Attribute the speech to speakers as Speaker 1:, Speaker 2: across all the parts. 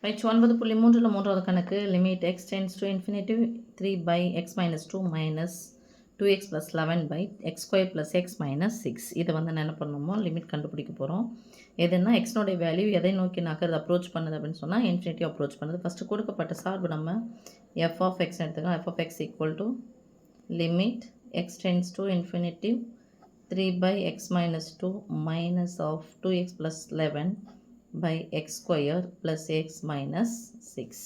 Speaker 1: பயிற்சி 9.3ல் மூன்றாவது கணக்கு limit x tends to infinitive 3 by x minus 2 minus 2x plus 11 by x square plus x minus 6. இதை வந்து என்ன பண்ணணுமோ லிமிட் கண்டுபிடிக்க போகிறோம். எதுனா எக்ஸ்னோடைய வேல்யூ எதை நோக்கி நகர்றது அப்ரோச் பண்ணுது அப்படின்னு சொன்னால் இன்ஃபினிட்டிவ் அப்ரோச் பண்ணுது. ஃபஸ்ட்டு கொடுக்கப்பட்ட சார்பு நம்ம f of x எடுத்துக்கலாம். f of x equal to limit x tends to infinitive 3 by x minus 2 minus of 2x plus 11 by x square plus x minus 6.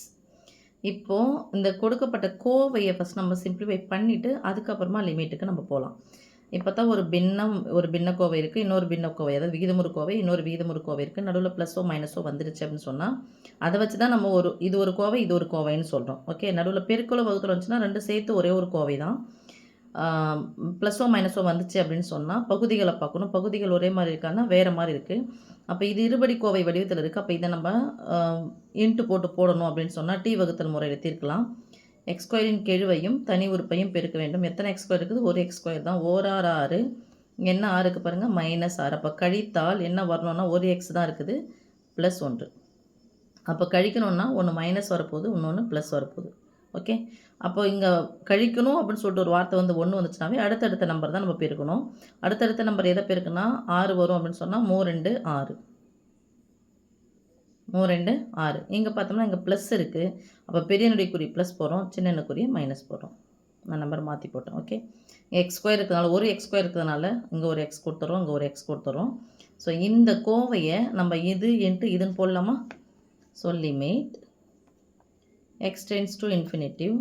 Speaker 1: இப்போ இந்த கொடுக்கப்பட்ட கோவையை ஃபஸ்ட் நம்ம சிம்பிளிஃபை பண்ணிவிட்டு அதுக்கப்புறமா லிமிட்டுக்கு நம்ம போகலாம். இப்போ தான் ஒரு பின்ன கோவை இருக்குது, இன்னொரு பின்ன கோவை, அதாவது விகிதமுறு கோவை, இன்னொரு விகிதமுறு கோவை இருக்குது. நடுவில் ப்ளஸோ மைனஸோ வந்துருச்சு அப்படின்னு சொன்னால் அதை வச்சு தான் நம்ம இது ஒரு கோவை இது ஒரு கோவைன்னு சொல்கிறோம். ஓகே, நடுவில் பெருக்கலோ வகுத்தல் வந்துச்சுன்னா ரெண்டு சேர்த்து ஒரே ஒரு கோவை தான். ப்ளஸோ மைனஸோ வந்துச்சு அப்படின்னு சொன்னால் பகுதிகளை பார்க்கணும். பகுதிகள் ஒரே மாதிரி இருக்கான்னா வேறு மாதிரி இருக்குது. அப்போ இது இருபடி கோவை வடிவத்தில் இருக்குது. அப்போ இதை நம்ம இன்ட்டு போடணும் அப்படின்னு சொன்னால் டி வகுத்தல் முறையில் தீர்க்கலாம். எக்ஸ் ஸ்கொயரின் கெழுவையும் தனி உறுப்பையும் பெருக்க வேண்டும். எத்தனை எக்ஸ் ஸ்கொயர் இருக்குது? ஒரு எக்ஸ் ஸ்கொயர் தான். ஓராறு 6, என்ன ஆறுக்கு பாருங்கள் -6. அப்போ கழித்தால் என்ன வரணும்னா ஒரு எக்ஸ் தான் இருக்குது, ப்ளஸ் 1. அப்போ கழிக்கணும்னா ஒன்று மைனஸ் வரப்போகுது, இன்னொன்று ப்ளஸ் வரப்போகுது. ஓகே, அப்போ இங்கே கழிக்கணும் அப்படின்னு சொல்லிட்டு ஒரு வார்த்தை வந்து 1 வந்துச்சுனாவே அடுத்தடுத்த நம்பர் தான் நம்ம பெருக்கணும். அடுத்தடுத்த நம்பர் எதை பெருக்குன்னா 6 வரும் அப்படின்னு சொன்னால் 3 2 6. 3 2 6. இங்கே பார்த்தோம்னா இங்கே ப்ளஸ் இருக்குது. அப்போ பெரியனுடைய குறி ப்ளஸ் போகிறோம், சின்னனுக்குரிய மைனஸ் போடுறோம். நான் நம்பர் மாற்றி போட்டேன். ஓகே, எக்ஸ் ஸ்கொயர் இருக்கிறதுனால ஒரு எக்ஸ் ஸ்கொயர் இருக்கிறதுனால இங்கே ஒரு எக்ஸ் கொடுத்துறோம், இங்கே ஒரு எக்ஸ் கொடுத்துறோம். ஸோ இந்த கோவையை நம்ம இதுன்னு போடலாமா? So limit x tends to infinitive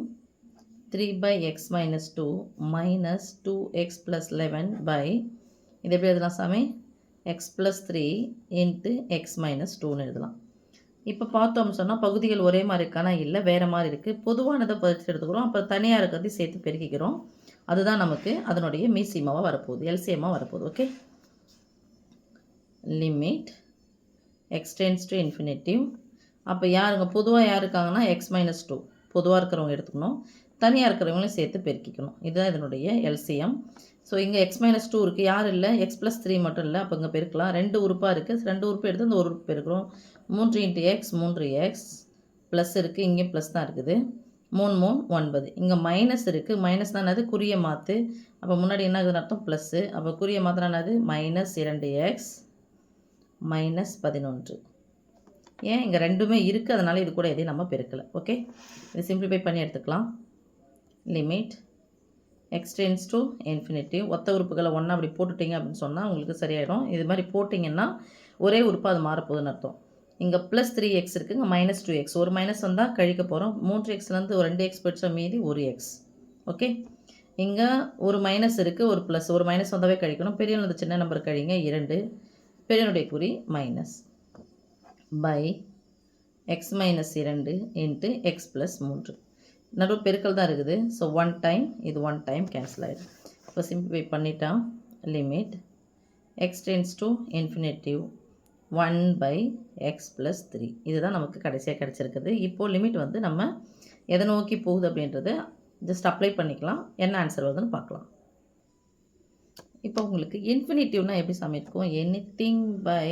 Speaker 1: 3 by x minus 2 minus 2x plus 11 by இது எப்படி எழுதலாம் சாமி? x plus 3 into x minus 2ன்னு எழுதலாம். இப்போ பார்த்தோம்னு சொன்னால் பகுதிகள் ஒரே மாதிரி இருக்கானா? இல்லை, வேறு மாதிரி இருக்குது. பொதுவானதை பறித்து எடுத்துக்கிறோம். அப்போ தனியாக இருக்கிறதையும் சேர்த்து பெருக்கிக்கிறோம். அதுதான் நமக்கு அதனுடைய மீசியமாக வரப்போகுது, எல்சியமாக வரப்போகுது. Okay, limit x tends to infinitive. அப்போ யாருங்க பொதுவாக யார் இருக்காங்கன்னா x minus 2 பொதுவாக இருக்கிறவங்க எடுத்துக்கணும், தனியாக இருக்கிறவங்களையும் சேர்த்து பெருக்கிக்கணும். இதுதான் இதனுடைய எல்சிஎம். ஸோ இங்கே x minus 2 இருக்குது, யார் இல்லை, x plus 3 மட்டும் இல்லை. அப்போ இங்கே பெருக்கலாம். 2 உறுப்பாக இருக்குது, 2 உறுப்பு எடுத்து இந்த ஒரு உறுப்பு பெருக்கிறோம். 3 into x 3x ப்ளஸ் இருக்குது, இங்கேயும் ப்ளஸ் தான் இருக்குது. 3 3 9. இங்கே மைனஸ் இருக்குது, மைனஸ் தான் அது குறிய மாற்று. அப்போ முன்னாடி என்ன ஆகுதுன்னு அர்த்தம்? ப்ளஸ்ஸு. அப்போ குறிய மாத்திரம் அது -2x -11. ஏன் இங்கே ரெண்டுமே இருக்குது, அதனால் இது கூட எதையும் நம்ம பெருக்கலை. ஓகே, இது சிம்பிளிஃபை பண்ணி எடுத்துக்கலாம். Limit x tends to infinitive. ஒத்த உறுப்புகளை ஒன்றா அப்படி போட்டுட்டிங்க அப்படின்னு சொன்னால் உங்களுக்கு சரியாயிடும். இது மாதிரி போட்டிங்கன்னா ஒரே உறுப்பு அது மாறப்போகுதுன்னு அர்த்தம். இங்கே ப்ளஸ் 3x இருக்குது, இங்கே -2x. ஒரு மைனஸ் வந்தால் கழிக்க போகிறோம். 3xலேருந்து ஒரு 2x போயிடுச்சா, மீதி ஒரு x. ஓகே, இங்கே ஒரு மைனஸ் இருக்குது, ஒரு ப்ளஸ். ஒரு மைனஸ் வந்தாவே கழிக்கணும். பெரியவனது சின்ன நம்பர் கழிங்க 2, பெரியனுடைய குறி minus by x minus 2 into x plus 3. நடுவு பெருக்கல் தான் இருக்குது. ஸோ 1 டைம் இது 1 டைம் கேன்சல் ஆகிடும். இப்போ சிம்பிளிஃபை பண்ணிட்டா limit x tends to infinitive 1 by x plus 3. இதுதான் நமக்கு கடைசியாக கிடச்சிருக்குது. இப்போது லிமிட் வந்து நம்ம எதை நோக்கி போகுது அப்படின்றத ஜஸ்ட் அப்ளை பண்ணிக்கலாம். என்ன ஆன்சர் வருதுன்னு பார்க்கலாம். இப்போ உங்களுக்கு இன்ஃபினிட்டிவ்னா எப்படி சமைக்கும்? Anything by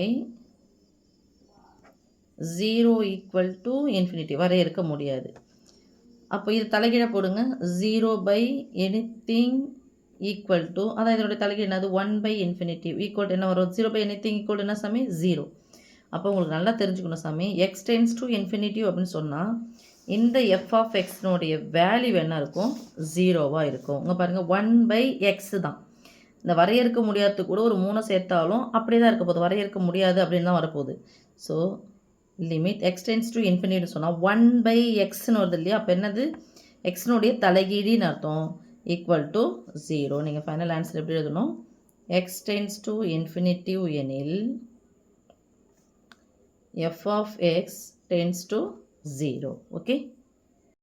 Speaker 1: 0 equal to infinity வரையறுக்க முடியாது. அப்போ இது தலைகீழ போடுங்க. 0 பை எனிதிங் ஈக்குவல் டு, அதான் இதனுடைய தலைகீழ் என்னது? 1 பை இன்ஃபினிட்டி ஈக்குவல் டு என்ன வரும்? 0 பை எனிதிங் ஈக்குவல் டு என்ன சாமி? 0. அப்போ உங்களுக்கு நல்லா தெரிஞ்சுக்கணும் சாமி, எக்ஸ் டென்ஸ் டு இன்ஃபினிட்டிவ் அப்படின்னு சொன்னால் இந்த எஃப் ஆஃப் எக்ஸ்னுடைய வேல்யூ என்ன இருக்கும்? 0வாக இருக்கும். இங்கே பாருங்கள் 1 பை எக்ஸ் தான். இந்த வரையறுக்க முடியாதது கூட ஒரு 3 சேர்த்தாலும் அப்படியே தான் இருக்க போகுது, வரையறுக்க முடியாது அப்படின்னு தான் வரப்போகுது. So limit x tends to infinity சொன்னால் 1 by xன்னு வருது இல்லையா? அப்போ என்னது? எக்ஸ்னுடைய தலைகீழின்னு அர்த்தம். Equal to 0. நீங்கள் ஃபைனல் ஆன்சர் எப்படி எழுதணும்? x tends to infinitive எனில் f of x tends to 0. Okay.